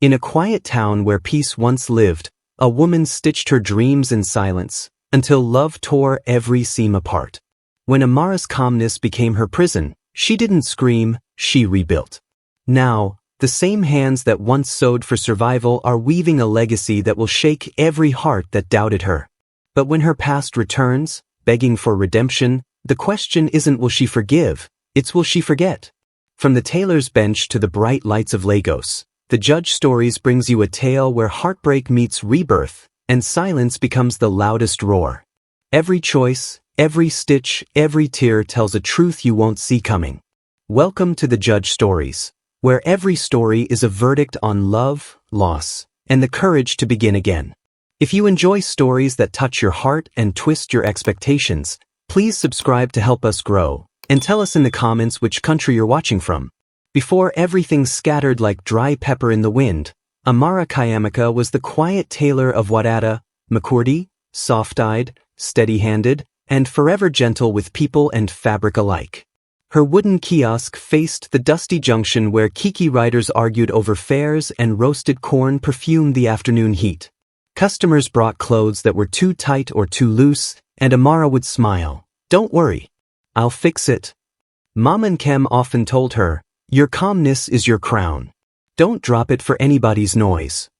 In a quiet town where peace once lived, a woman stitched her dreams in silence, until love tore every seam apart. When Amara's calmness became her prison, she didn't scream, she rebuilt. Now, the same hands that once sewed for survival are weaving a legacy that will shake every heart that doubted her. But when her past returns, begging for redemption, the question isn't will she forgive, it's will she forget. From the tailor's bench to the bright lights of Lagos, the Judge Stories brings you a tale where heartbreak meets rebirth, and silence becomes the loudest roar. Every choice, every stitch, every tear tells a truth you won't see coming. Welcome to the Judge Stories, where every story is a verdict on love, loss, and the courage to begin again. If you enjoy stories that touch your heart and twist your expectations, please subscribe to help us grow, and tell us in the comments which country you're watching from. Before everything scattered like dry pepper in the wind, Amara Kayamaka was the quiet tailor of Wadata, Makurdi, soft-eyed, steady-handed, and forever gentle with people and fabric alike. Her wooden kiosk faced the dusty junction where Kiki riders argued over fares and roasted corn perfumed the afternoon heat. Customers brought clothes that were too tight or too loose, and Amara would smile. "Don't worry. I'll fix it." Mom and Kem often told her, "Your calmness is your crown. Don't drop it for anybody's noise."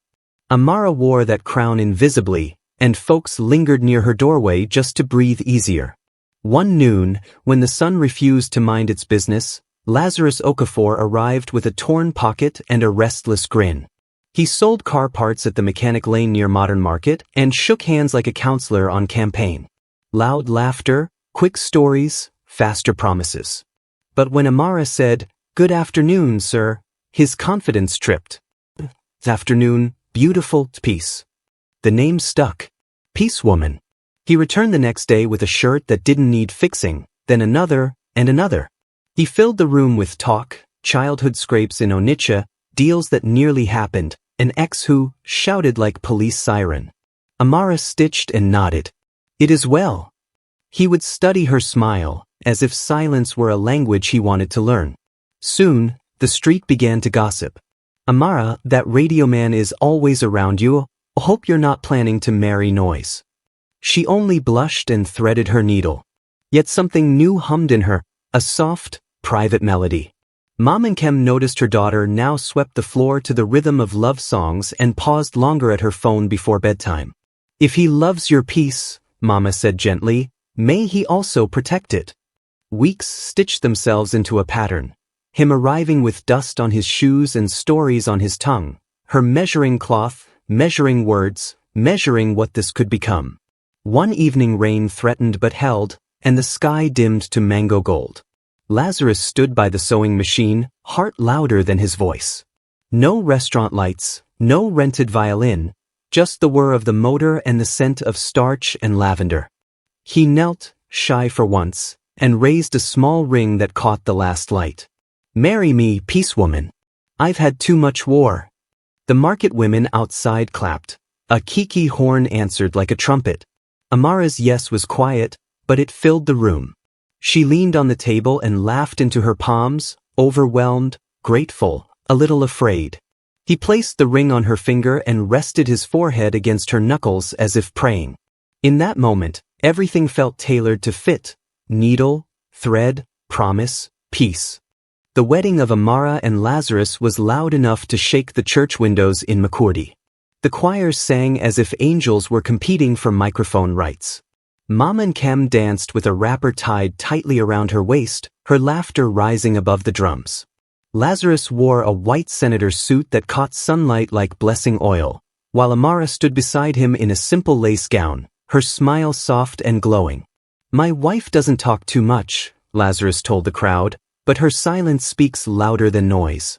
Amara wore that crown invisibly, and folks lingered near her doorway just to breathe easier. One noon, when the sun refused to mind its business, Lazarus Okafor arrived with a torn pocket and a restless grin. He sold car parts at the mechanic lane near Modern Market and shook hands like a counselor on campaign. Loud laughter, quick stories, faster promises. But when Amara said, "Good afternoon, sir," his confidence tripped. "Afternoon, beautiful peace." The name stuck. Peace Woman. He returned the next day with a shirt that didn't need fixing, then another, and another. He filled the room with talk, childhood scrapes in Onitsha, deals that nearly happened, an ex who shouted like police siren. Amara stitched and nodded. "It is well." He would study her smile, as if silence were a language he wanted to learn. Soon, the street began to gossip. "Amara, that radio man is always around you. Hope you're not planning to marry noise." She only blushed and threaded her needle. Yet something new hummed in her, a soft, private melody. Mom and Kem noticed her daughter now swept the floor to the rhythm of love songs and paused longer at her phone before bedtime. "If he loves your peace," Mama said gently, "may he also protect it." Weeks stitched themselves into a pattern. Him arriving with dust on his shoes and stories on his tongue. Her measuring cloth, measuring words, measuring what this could become. One evening rain threatened but held, and the sky dimmed to mango gold. Lazarus stood by the sewing machine, heart louder than his voice. No restaurant lights, no rented violin, just the whir of the motor and the scent of starch and lavender. He knelt, shy for once, and raised a small ring that caught the last light. "Marry me, peace woman. I've had too much war." The market women outside clapped. A Kiki horn answered like a trumpet. Amara's yes was quiet, but it filled the room. She leaned on the table and laughed into her palms, overwhelmed, grateful, a little afraid. He placed the ring on her finger and rested his forehead against her knuckles as if praying. In that moment, everything felt tailored to fit. Needle, thread, promise, peace. The wedding of Amara and Lazarus was loud enough to shake the church windows in Makurdi. The choirs sang as if angels were competing for microphone rights. Mom and Kem danced with a wrapper tied tightly around her waist, her laughter rising above the drums. Lazarus wore a white senator's suit that caught sunlight like blessing oil, while Amara stood beside him in a simple lace gown, her smile soft and glowing. "My wife doesn't talk too much," Lazarus told the crowd, "but her silence speaks louder than noise."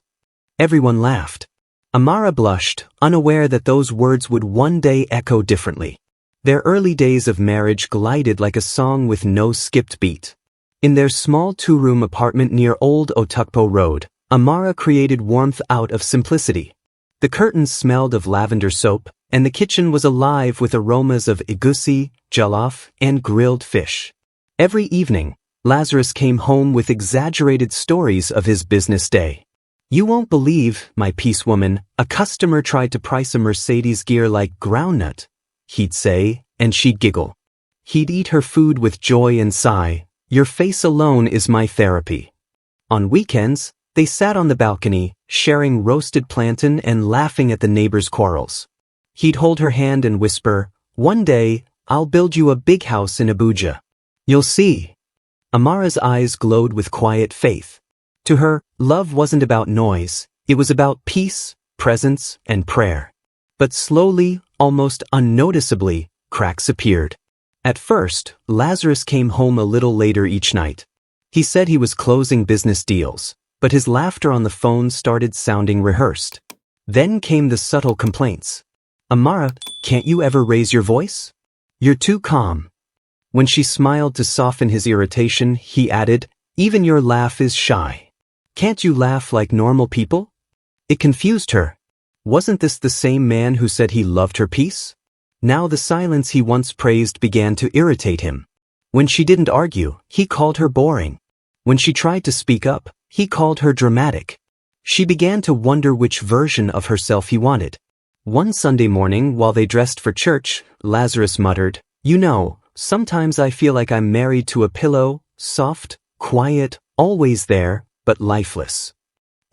Everyone laughed. Amara blushed, unaware that those words would one day echo differently. Their early days of marriage glided like a song with no skipped beat. In their small two-room apartment near Old Otukpo Road, Amara created warmth out of simplicity. The curtains smelled of lavender soap, and the kitchen was alive with aromas of egusi, jollof, and grilled fish. Every evening, Lazarus came home with exaggerated stories of his business day. "You won't believe, my peace woman, a customer tried to price a Mercedes gear like groundnut," he'd say, and she'd giggle. He'd eat her food with joy and sigh, "Your face alone is my therapy." On weekends, they sat on the balcony, sharing roasted plantain and laughing at the neighbors' quarrels. He'd hold her hand and whisper, "One day, I'll build you a big house in Abuja. You'll see." Amara's eyes glowed with quiet faith. To her, love wasn't about noise, it was about peace, presence, and prayer. But slowly, almost unnoticeably, cracks appeared. At first, Lazarus came home a little later each night. He said he was closing business deals, but his laughter on the phone started sounding rehearsed. Then came the subtle complaints. "Amara, can't you ever raise your voice? You're too calm." When she smiled to soften his irritation, he added, "Even your laugh is shy. Can't you laugh like normal people?" It confused her. Wasn't this the same man who said he loved her peace? Now the silence he once praised began to irritate him. When she didn't argue, he called her boring. When she tried to speak up, he called her dramatic. She began to wonder which version of herself he wanted. One Sunday morning, while they dressed for church, Lazarus muttered, "You know, sometimes I feel like I'm married to a pillow, soft, quiet, always there, but lifeless."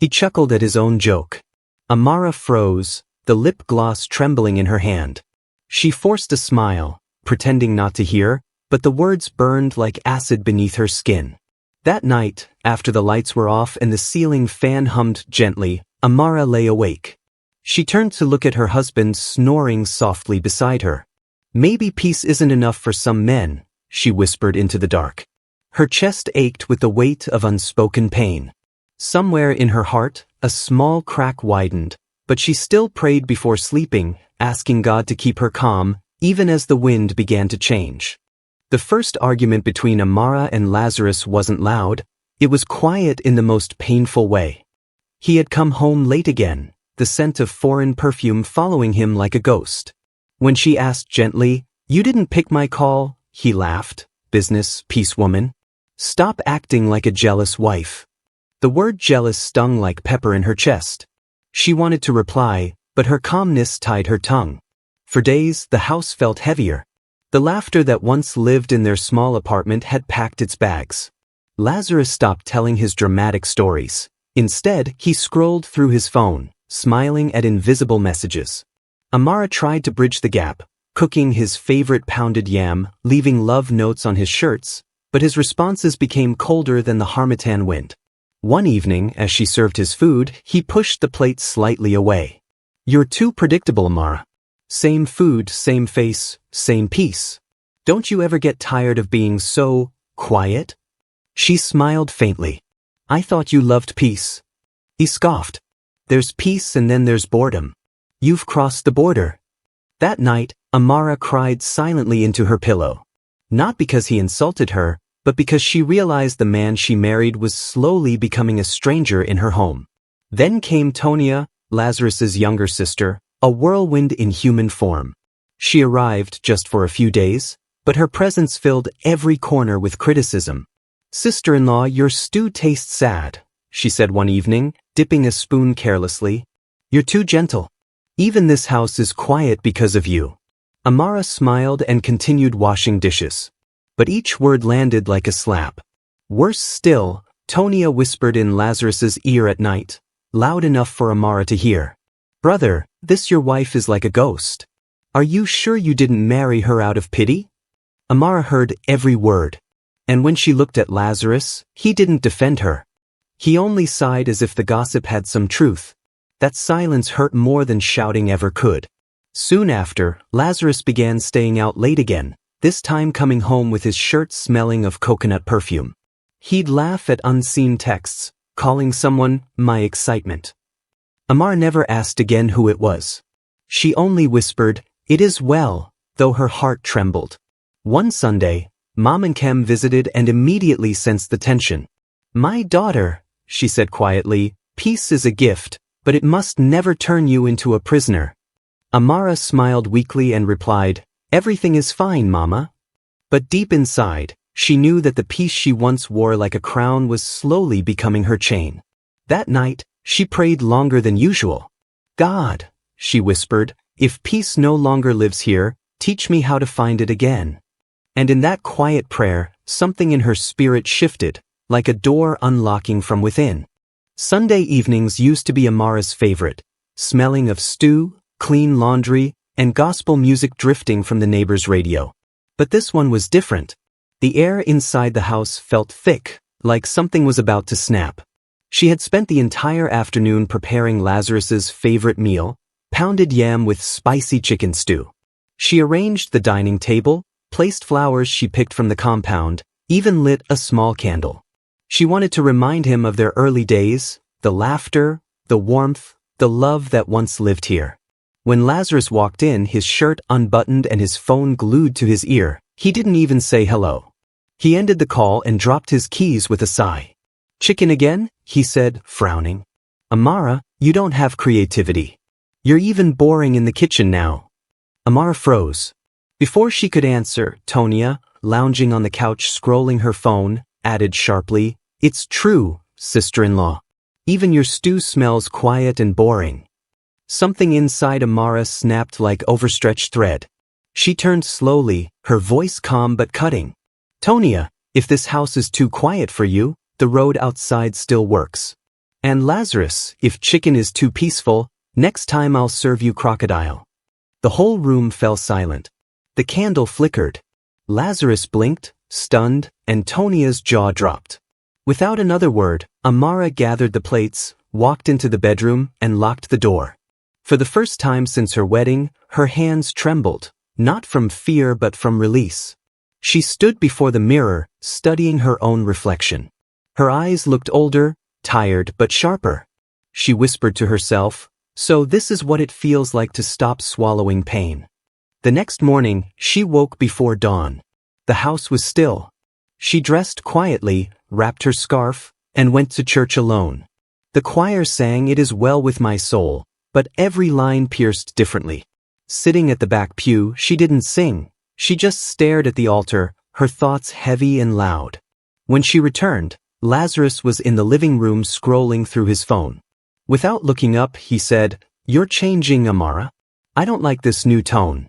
He chuckled at his own joke. Amara froze, the lip gloss trembling in her hand. She forced a smile, pretending not to hear, but the words burned like acid beneath her skin. That night, after the lights were off and the ceiling fan hummed gently, Amara lay awake. She turned to look at her husband snoring softly beside her. "Maybe peace isn't enough for some men," she whispered into the dark. Her chest ached with the weight of unspoken pain. Somewhere in her heart, a small crack widened, but she still prayed before sleeping, asking God to keep her calm, even as the wind began to change. The first argument between Amara and Lazarus wasn't loud, it was quiet in the most painful way. He had come home late again, the scent of foreign perfume following him like a ghost. When she asked gently, "You didn't pick my call," he laughed, "Business, peace woman. Stop acting like a jealous wife." The word jealous stung like pepper in her chest. She wanted to reply, but her calmness tied her tongue. For days, the house felt heavier. The laughter that once lived in their small apartment had packed its bags. Lazarus stopped telling his dramatic stories. Instead, he scrolled through his phone, smiling at invisible messages. Amara tried to bridge the gap, cooking his favorite pounded yam, leaving love notes on his shirts, but his responses became colder than the harmattan wind. One evening, as she served his food, he pushed the plate slightly away. "You're too predictable, Amara. Same food, same face, same peace. Don't you ever get tired of being so quiet?" She smiled faintly. "I thought you loved peace." He scoffed. "There's peace and then there's boredom. You've crossed the border." That night, Amara cried silently into her pillow. Not because he insulted her, but because she realized the man she married was slowly becoming a stranger in her home. Then came Tonia, Lazarus's younger sister, a whirlwind in human form. She arrived just for a few days, but her presence filled every corner with criticism. "Sister-in-law, your stew tastes sad," she said one evening, dipping a spoon carelessly. "You're too gentle. Even this house is quiet because of you." Amara smiled and continued washing dishes. But each word landed like a slap. Worse still, Tonia whispered in Lazarus's ear at night, loud enough for Amara to hear. "Brother, this your wife is like a ghost. Are you sure you didn't marry her out of pity?" Amara heard every word. And when she looked at Lazarus, he didn't defend her. He only sighed as if the gossip had some truth. That silence hurt more than shouting ever could. Soon after, Lazarus began staying out late again, this time coming home with his shirt smelling of coconut perfume. He'd laugh at unseen texts, calling someone my excitement. Amar never asked again who it was. She only whispered, "It is well," though her heart trembled. One Sunday, Mom and Kem visited and immediately sensed the tension. "My daughter," she said quietly, "peace is a gift, but it must never turn you into a prisoner." Amara smiled weakly and replied, "Everything is fine, Mama." But deep inside, she knew that the peace she once wore like a crown was slowly becoming her chain. That night, She prayed longer than usual. God, she whispered, if peace no longer lives here, teach me how to find it again. And in that quiet prayer, something in her spirit shifted, like a door unlocking from within. Sunday evenings used to be Amara's favorite, smelling of stew, clean laundry, and gospel music drifting from the neighbor's radio. But this one was different. The air inside the house felt thick, like something was about to snap. She had spent the entire afternoon preparing Lazarus's favorite meal, pounded yam with spicy chicken stew. She arranged the dining table, placed flowers she picked from the compound, even lit a small candle. She wanted to remind him of their early days, the laughter, the warmth, the love that once lived here. When Lazarus walked in, his shirt unbuttoned and his phone glued to his ear, he didn't even say hello. He ended the call and dropped his keys with a sigh. Chicken again? He said, frowning. Amara, you don't have creativity. You're even boring in the kitchen now. Amara froze. Before she could answer, Tonia, lounging on the couch scrolling her phone, added sharply, It's true, sister-in-law. Even your stew smells quiet and boring. Something inside Amara snapped like overstretched thread. She turned slowly, her voice calm but cutting. Tonia, if this house is too quiet for you, the road outside still works. And Lazarus, if chicken is too peaceful, next time I'll serve you crocodile. The whole room fell silent. The candle flickered. Lazarus blinked, stunned, and Tonia's jaw dropped. Without another word, Amara gathered the plates, walked into the bedroom, and locked the door. For the first time since her wedding, her hands trembled, not from fear but from release. She stood before the mirror, studying her own reflection. Her eyes looked older, tired but sharper. She whispered to herself, so this is what it feels like to stop swallowing pain. The next morning, she woke before dawn. The house was still. She dressed quietly, wrapped her scarf, and went to church alone. The choir sang It Is Well With My Soul, but every line pierced differently. Sitting at the back pew, she didn't sing. She just stared at the altar, her thoughts heavy and loud. When she returned, Lazarus was in the living room scrolling through his phone. Without looking up, he said, You're changing, Amara. I don't like this new tone.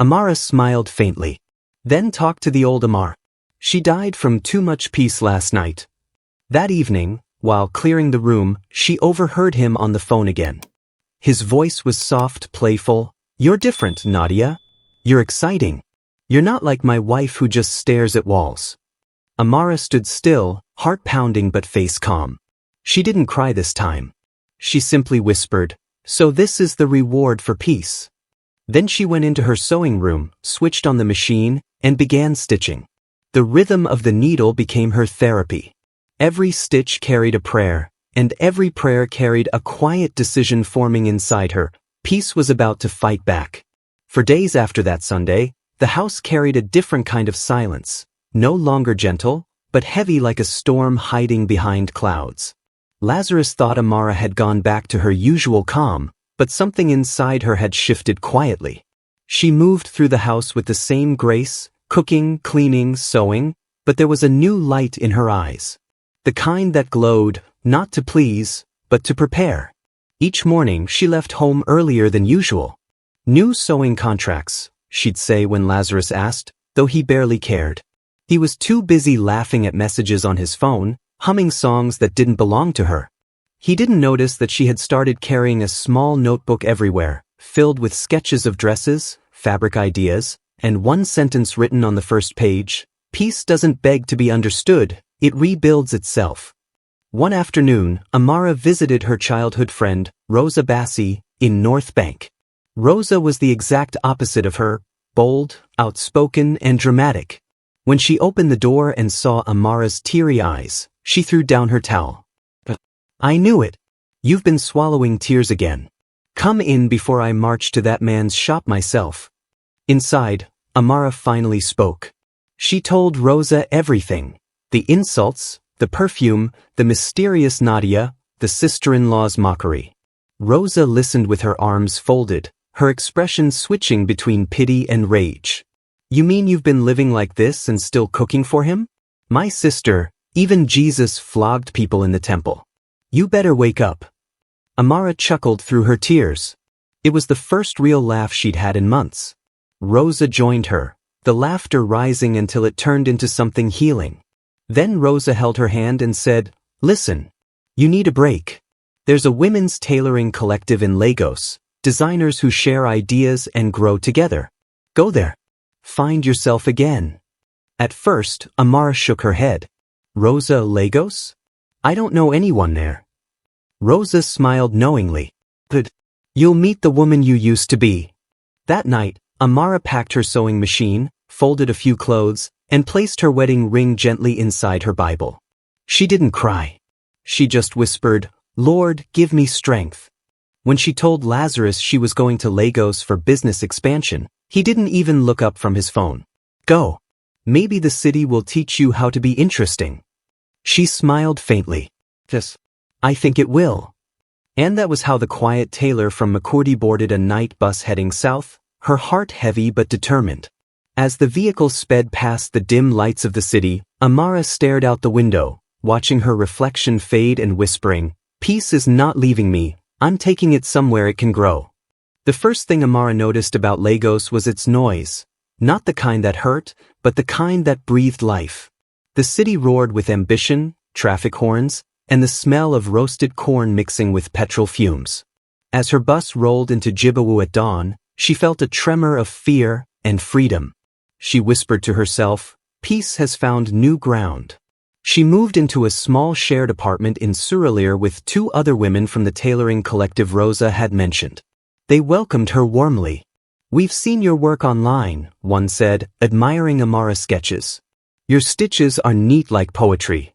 Amara smiled faintly. Then talked to the old Amara. She died from too much peace last night. That evening, while clearing the room, she overheard him on the phone again. His voice was soft, playful. You're different, Nadia. You're exciting. You're not like my wife who just stares at walls. Amara stood still, heart pounding but face calm. She didn't cry this time. She simply whispered, So this is the reward for peace. Then she went into her sewing room, switched on the machine, and began stitching. The rhythm of the needle became her therapy. Every stitch carried a prayer, and every prayer carried a quiet decision forming inside her. Peace was about to fight back. For days after that Sunday, the house carried a different kind of silence, no longer gentle, but heavy like a storm hiding behind clouds. Lazarus thought Amara had gone back to her usual calm, but something inside her had shifted quietly. She moved through the house with the same grace, cooking, cleaning, sewing, but there was a new light in her eyes. The kind that glowed, not to please, but to prepare. Each morning she left home earlier than usual. New sewing contracts, she'd say when Lazarus asked, though he barely cared. He was too busy laughing at messages on his phone, humming songs that didn't belong to her. He didn't notice that she had started carrying a small notebook everywhere, filled with sketches of dresses, fabric ideas, and one sentence written on the first page, Peace doesn't beg to be understood, it rebuilds itself. One afternoon, Amara visited her childhood friend, Rosa Bassi, in North Bank. Rosa was the exact opposite of her, bold, outspoken, and dramatic. When she opened the door and saw Amara's teary eyes, she threw down her towel. I knew it. You've been swallowing tears again. Come in before I march to that man's shop myself. Inside, Amara finally spoke. She told Rosa everything. The insults, the perfume, the mysterious Nadia, the sister-in-law's mockery. Rosa listened with her arms folded, her expression switching between pity and rage. You mean you've been living like this and still cooking for him? My sister, even Jesus flogged people in the temple. You better wake up. Amara chuckled through her tears. It was the first real laugh she'd had in months. Rosa joined her, the laughter rising until it turned into something healing. Then Rosa held her hand and said, "Listen, you need a break. There's a women's tailoring collective in Lagos, designers who share ideas and grow together. Go there. Find yourself again." At first, Amara shook her head. "Rosa, Lagos? I don't know anyone there." Rosa smiled knowingly. "Good. You'll meet the woman you used to be." That night, Amara packed her sewing machine, folded a few clothes, and placed her wedding ring gently inside her Bible. She didn't cry. She just whispered, "Lord, give me strength." When she told Lazarus she was going to Lagos for business expansion, he didn't even look up from his phone. "Go. Maybe the city will teach you how to be interesting." She smiled faintly. "Yes, I think it will." And that was how the quiet tailor from Makurdi boarded a night bus heading south, her heart heavy but determined. As the vehicle sped past the dim lights of the city, Amara stared out the window, watching her reflection fade and whispering, "Peace is not leaving me, I'm taking it somewhere it can grow." The first thing Amara noticed about Lagos was its noise. Not the kind that hurt, but the kind that breathed life. The city roared with ambition, traffic horns, and the smell of roasted corn mixing with petrol fumes. As her bus rolled into Djibouti at dawn, she felt a tremor of fear and freedom. She whispered to herself, "Peace has found new ground." She moved into a small shared apartment in Surulere with 2 other women from the tailoring collective Rosa had mentioned. They welcomed her warmly. "We've seen your work online," one said, admiring Amara's sketches. "Your stitches are neat like poetry."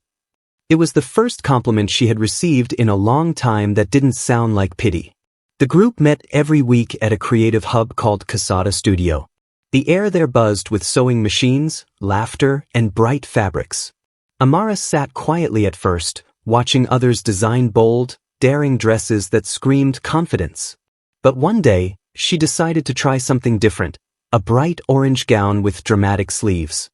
It was the first compliment she had received in a long time that didn't sound like pity. The group met every week at a creative hub called Casada Studio. The air there buzzed with sewing machines, laughter, and bright fabrics. Amara sat quietly at first, watching others design bold, daring dresses that screamed confidence. But one day, she decided to try something different, a bright orange gown with dramatic sleeves.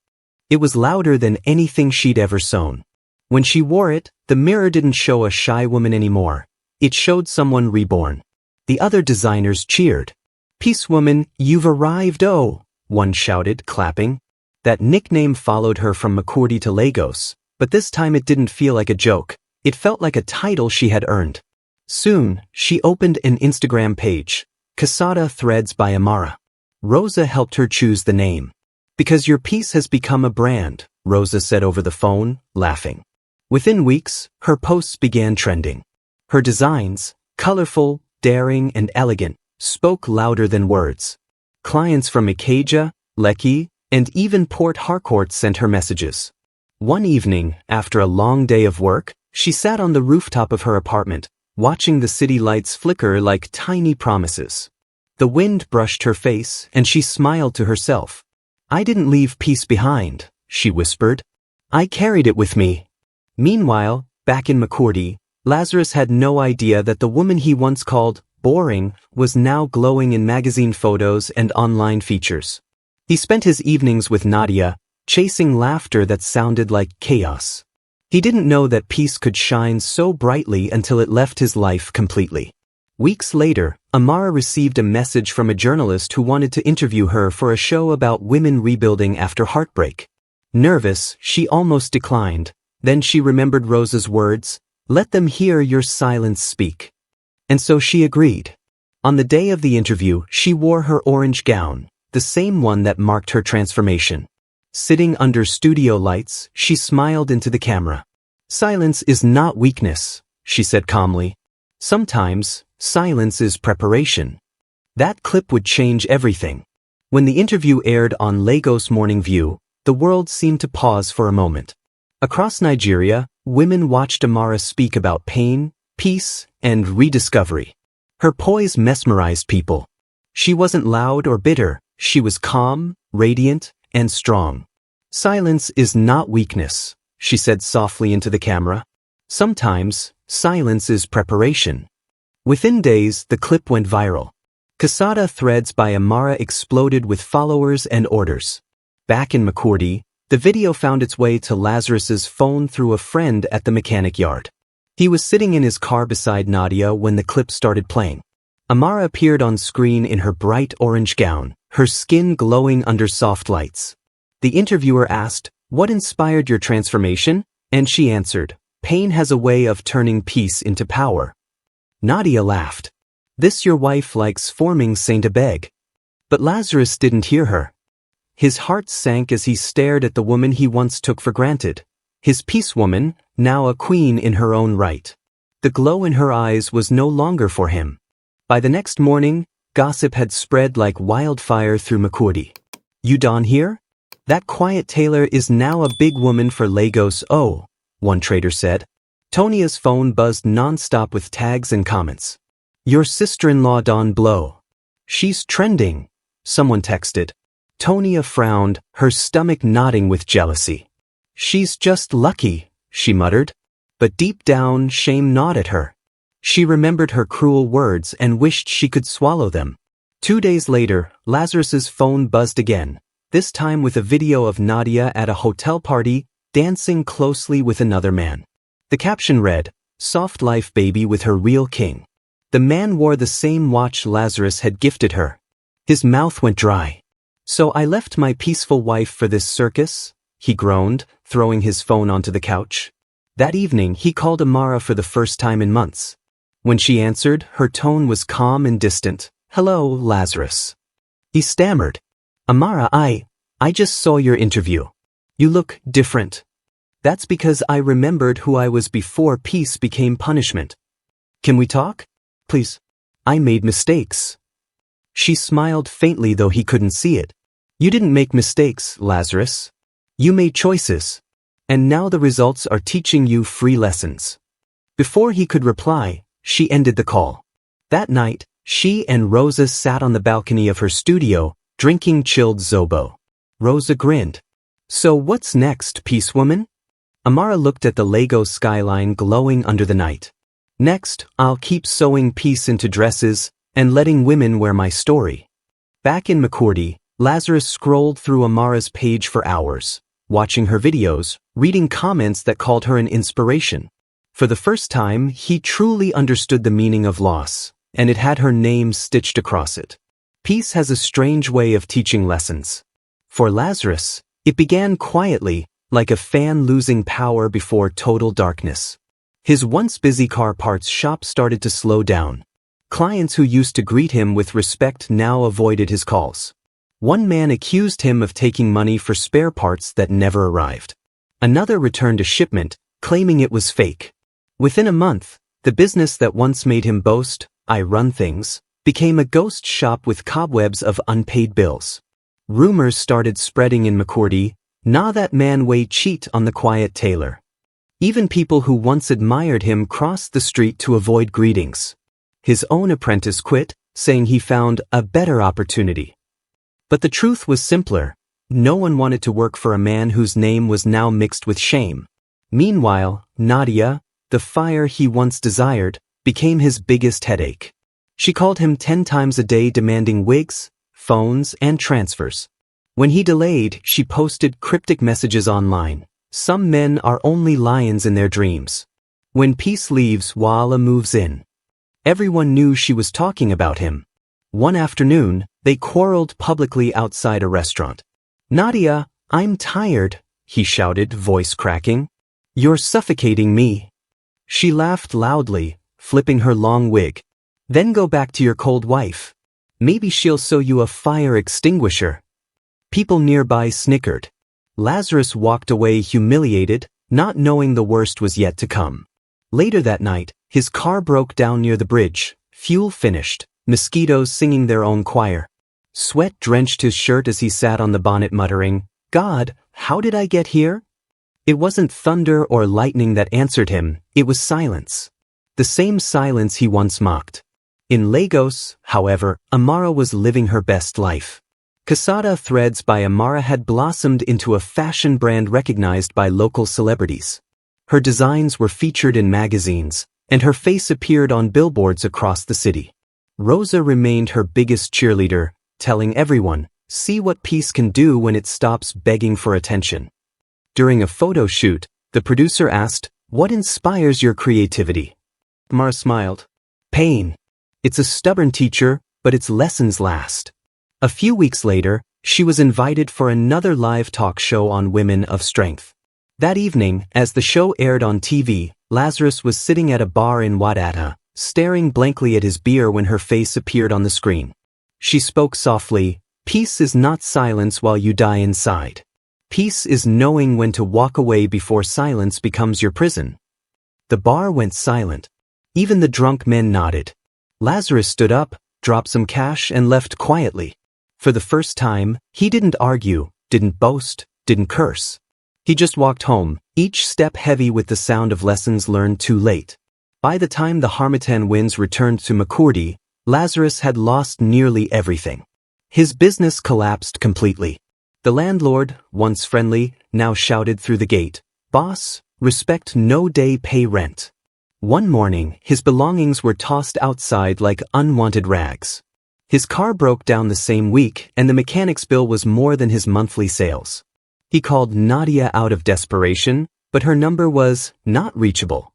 It was louder than anything she'd ever sewn. When she wore it, the mirror didn't show a shy woman anymore. It showed someone reborn. The other designers cheered. "Peace woman, you've arrived, oh," one shouted, clapping. That nickname followed her from Makurdi to Lagos, but this time it didn't feel like a joke. It felt like a title she had earned. Soon, she opened an Instagram page, Casada Threads by Amara. Rosa helped her choose the name. "Because your piece has become a brand," Rosa said over the phone, laughing. Within weeks, her posts began trending. Her designs, colorful, daring, and elegant, spoke louder than words. Clients from Ikeja, Lekki, and even Port Harcourt sent her messages. One evening, after a long day of work, she sat on the rooftop of her apartment, watching the city lights flicker like tiny promises. The wind brushed her face, and she smiled to herself. "I didn't leave peace behind," she whispered. "I carried it with me." Meanwhile, back in Makurdi, Lazarus had no idea that the woman he once called boring was now glowing in magazine photos and online features. He spent his evenings with Nadia, chasing laughter that sounded like chaos. He didn't know that peace could shine so brightly until it left his life completely. Weeks later, Amara received a message from a journalist who wanted to interview her for a show about women rebuilding after heartbreak. Nervous, she almost declined. Then she remembered Rosa's words, "Let them hear your silence speak." And so she agreed. On the day of the interview, she wore her orange gown, the same one that marked her transformation. Sitting under studio lights, she smiled into the camera. "Silence is not weakness," she said calmly. "Sometimes, silence is preparation." That clip would change everything. When the interview aired on Lagos Morning View, the world seemed to pause for a moment. Across Nigeria, women watched Amara speak about pain, peace, and rediscovery. Her poise mesmerized people. She wasn't loud or bitter, she was calm, radiant, and strong. "Silence is not weakness," she said softly into the camera. "Sometimes, silence is preparation." Within days, the clip went viral. Casada Threads by Amara exploded with followers and orders. Back in Makurdi, the video found its way to Lazarus's phone through a friend at the mechanic yard. He was sitting in his car beside Nadia when the clip started playing. Amara appeared on screen in her bright orange gown, her skin glowing under soft lights. The interviewer asked, "What inspired your transformation?" And she answered, "Pain has a way of turning peace into power." Nadia laughed. "This your wife likes forming Saint Abeg." But Lazarus didn't hear her. His heart sank as he stared at the woman he once took for granted. His peace woman, now a queen in her own right. The glow in her eyes was no longer for him. By the next morning, gossip had spread like wildfire through Makurdi. "You don here? That quiet tailor is now a big woman for Lagos, oh," one trader said. Tonia's phone buzzed non-stop with tags and comments. "Your sister-in-law don blow. She's trending," someone texted. Tonia frowned, her stomach knotting with jealousy. "She's just lucky," she muttered. But deep down, shame gnawed at her. She remembered her cruel words and wished she could swallow them. 2 days later, Lazarus's phone buzzed again, this time with a video of Nadia at a hotel party, dancing closely with another man. The caption read, "Soft life baby with her real king." The man wore the same watch Lazarus had gifted her. His mouth went dry. "So I left my peaceful wife for this circus?" he groaned, throwing his phone onto the couch. That evening, he called Amara for the first time in months. When she answered, her tone was calm and distant. "Hello, Lazarus." He stammered. "Amara, I just saw your interview. You look different." "That's because I remembered who I was before peace became punishment." "Can we talk? Please. I made mistakes." She smiled faintly though he couldn't see it. "You didn't make mistakes, Lazarus. You made choices. And now the results are teaching you free lessons." Before he could reply, she ended the call. That night, she and Rosa sat on the balcony of her studio, drinking chilled Zobo. Rosa grinned. "So what's next, peace woman?" Amara looked at the Lagos skyline glowing under the night. "Next, I'll keep sewing peace into dresses and letting women wear my story." Back in Makurdi, Lazarus scrolled through Amara's page for hours, watching her videos, reading comments that called her an inspiration. For the first time, he truly understood the meaning of loss, and it had her name stitched across it. Peace has a strange way of teaching lessons. For Lazarus, it began quietly, like a fan losing power before total darkness. His once busy car parts shop started to slow down. Clients who used to greet him with respect now avoided his calls. One man accused him of taking money for spare parts that never arrived. Another returned a shipment, claiming it was fake. Within a month, the business that once made him boast, "I run things," became a ghost shop with cobwebs of unpaid bills. Rumors started spreading in Makurdi, "Nah, that man way cheat on the quiet tailor." Even people who once admired him crossed the street to avoid greetings. His own apprentice quit, saying he found a better opportunity. But the truth was simpler. No one wanted to work for a man whose name was now mixed with shame. Meanwhile, Nadia, the fire he once desired, became his biggest headache. She called him 10 times a day demanding wigs, phones, and transfers. When he delayed, she posted cryptic messages online. "Some men are only lions in their dreams. When peace leaves, Wala moves in." Everyone knew she was talking about him. One afternoon, they quarreled publicly outside a restaurant. "Nadia, I'm tired," he shouted, voice cracking. "You're suffocating me." She laughed loudly, flipping her long wig. "Then go back to your cold wife. Maybe she'll sew you a fire extinguisher." People nearby snickered. Lazarus walked away humiliated, not knowing the worst was yet to come. Later that night, his car broke down near the bridge, fuel finished, mosquitoes singing their own choir. Sweat drenched his shirt as he sat on the bonnet muttering, "God, how did I get here?" It wasn't thunder or lightning that answered him, it was silence. The same silence he once mocked. In Lagos, however, Amara was living her best life. Casada threads by Amara had blossomed into a fashion brand recognized by local celebrities. Her designs were featured in magazines, and her face appeared on billboards across the city. Rosa remained her biggest cheerleader, telling everyone, "See what peace can do when it stops begging for attention." During a photo shoot, the producer asked, What inspires your creativity? Amara smiled. Pain. It's a stubborn teacher, but its lessons last. A few weeks later, she was invited for another live talk show on women of strength. That evening, as the show aired on TV, Lazarus was sitting at a bar in Wadata, staring blankly at his beer when her face appeared on the screen. She spoke softly, "Peace is not silence while you die inside. Peace is knowing when to walk away before silence becomes your prison." The bar went silent. Even the drunk men nodded. Lazarus stood up, dropped some cash and left quietly. For the first time, he didn't argue, didn't boast, didn't curse. He just walked home, each step heavy with the sound of lessons learned too late. By the time the Harmattan winds returned to Makurdi, Lazarus had lost nearly everything. His business collapsed completely. The landlord, once friendly, now shouted through the gate, "Boss, respect no day pay rent." One morning, his belongings were tossed outside like unwanted rags. His car broke down the same week, and the mechanic's bill was more than his monthly sales. He called Nadia out of desperation, but her number was not reachable.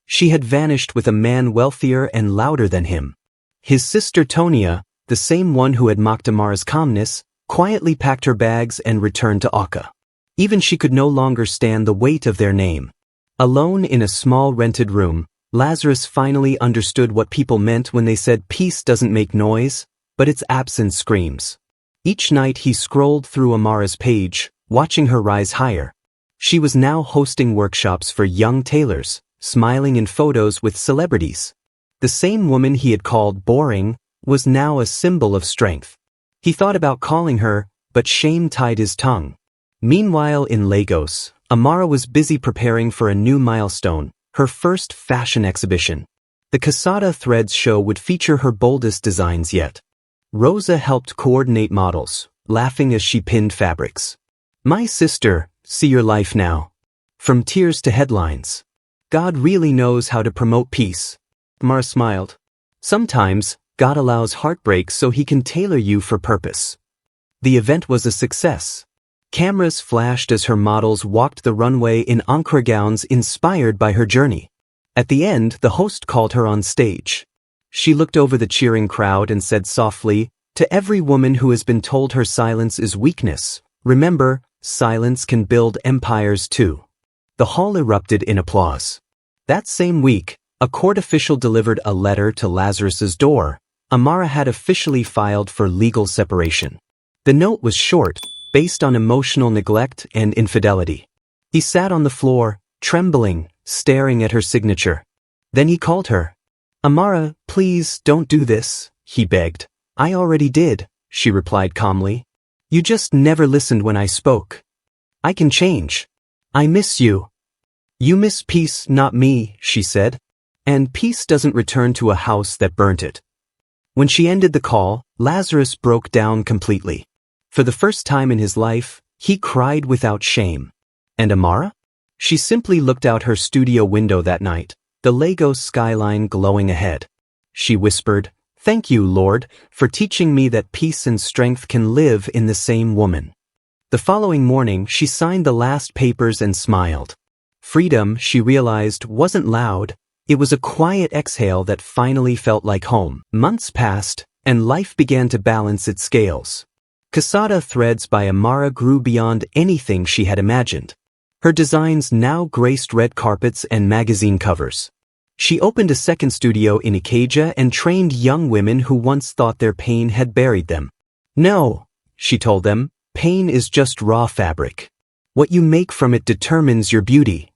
She had vanished with a man wealthier and louder than him. His sister Tonia, the same one who had mocked Amara's calmness, quietly packed her bags and returned to Akka. Even she could no longer stand the weight of their name. Alone in a small rented room, Lazarus finally understood what people meant when they said peace doesn't make noise, but its absence screams. Each night he scrolled through Amara's page, watching her rise higher. She was now hosting workshops for young tailors, smiling in photos with celebrities. The same woman he had called boring was now a symbol of strength. He thought about calling her, but shame tied his tongue. Meanwhile in Lagos, Amara was busy preparing for a new milestone, her first fashion exhibition. The Casada Threads show would feature her boldest designs yet. Rosa helped coordinate models, laughing as she pinned fabrics. "My sister, see your life now. From tears to headlines. God really knows how to promote peace." Amara smiled. "Sometimes, God allows heartbreak so he can tailor you for purpose." The event was a success. Cameras flashed as her models walked the runway in Ankara gowns inspired by her journey. At the end, the host called her on stage. She looked over the cheering crowd and said softly, "To every woman who has been told her silence is weakness, remember, silence can build empires too." The hall erupted in applause. That same week, a court official delivered a letter to Lazarus's door. Amara had officially filed for legal separation. The note was short, based on emotional neglect and infidelity. He sat on the floor, trembling, staring at her signature. Then he called her. "Amara, please don't do this," he begged. "I already did," she replied calmly. "You just never listened when I spoke. I can change. I miss you." "You miss peace, not me," she said. "And peace doesn't return to a house that burnt it." When she ended the call, Lazarus broke down completely. For the first time in his life, he cried without shame. And Amara? She simply looked out her studio window that night, the Lagos skyline glowing ahead. She whispered, "Thank you, Lord, for teaching me that peace and strength can live in the same woman." The following morning, she signed the last papers and smiled. Freedom, she realized, wasn't loud. It was a quiet exhale that finally felt like home. Months passed, and life began to balance its scales. Casada Threads by Amara grew beyond anything she had imagined. Her designs now graced red carpets and magazine covers. She opened a second studio in Ikeja and trained young women who once thought their pain had buried them. "No," she told them, "pain is just raw fabric. What you make from it determines your beauty."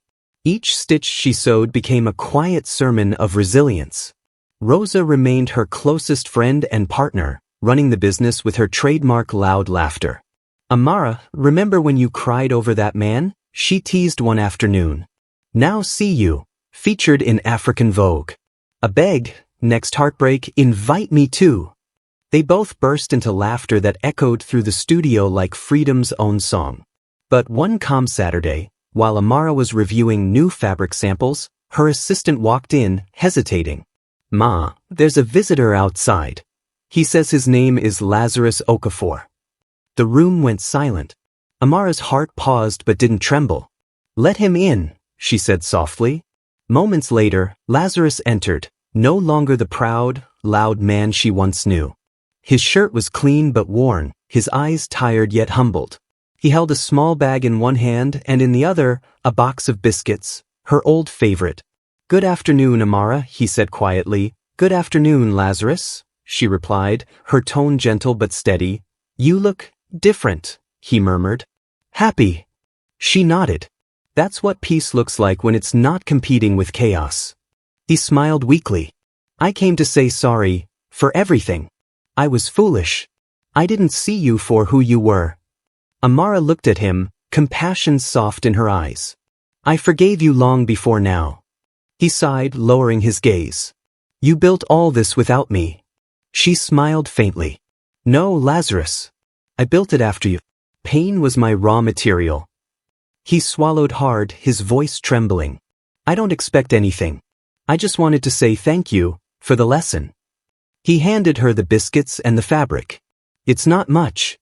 Each stitch she sewed became a quiet sermon of resilience. Rosa remained her closest friend and partner, running the business with her trademark loud laughter. "Amara, remember when you cried over that man?" she teased one afternoon. "Now see you, featured in African Vogue. A beg, next heartbreak, invite me too." They both burst into laughter that echoed through the studio like freedom's own song. But one calm Saturday, while Amara was reviewing new fabric samples, her assistant walked in, hesitating. "Ma, there's a visitor outside. He says his name is Lazarus Okafor." The room went silent. Amara's heart paused but didn't tremble. "Let him in," she said softly. Moments later, Lazarus entered, no longer the proud, loud man she once knew. His shirt was clean but worn, his eyes tired yet humbled. He held a small bag in one hand and in the other, a box of biscuits, her old favorite. "Good afternoon, Amara," he said quietly. "Good afternoon, Lazarus," she replied, her tone gentle but steady. "You look different," he murmured. "Happy." She nodded. "That's what peace looks like when it's not competing with chaos." He smiled weakly. "I came to say sorry, for everything. I was foolish. I didn't see you for who you were." Amara looked at him, compassion soft in her eyes. "I forgave you long before now." He sighed, lowering his gaze. "You built all this without me." She smiled faintly. "No, Lazarus. I built it after you. Pain was my raw material." He swallowed hard, his voice trembling. "I don't expect anything. I just wanted to say thank you for the lesson." He handed her the biscuits and the fabric. "It's not much."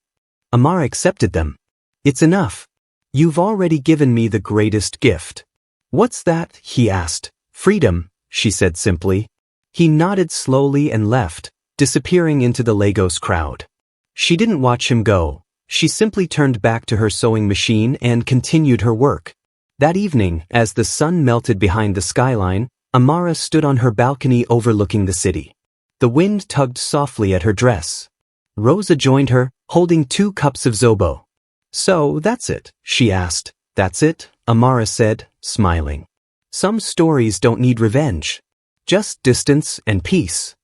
Amara accepted them. "It's enough. You've already given me the greatest gift." "What's that?" he asked. "Freedom," she said simply. He nodded slowly and left, disappearing into the Lagos crowd. She didn't watch him go. She simply turned back to her sewing machine and continued her work. That evening, as the sun melted behind the skyline, Amara stood on her balcony overlooking the city. The wind tugged softly at her dress. Rosa joined her, holding 2 cups of zobo. "So, that's it?" she asked. "That's it," Amara said, smiling. "Some stories don't need revenge. Just distance and peace."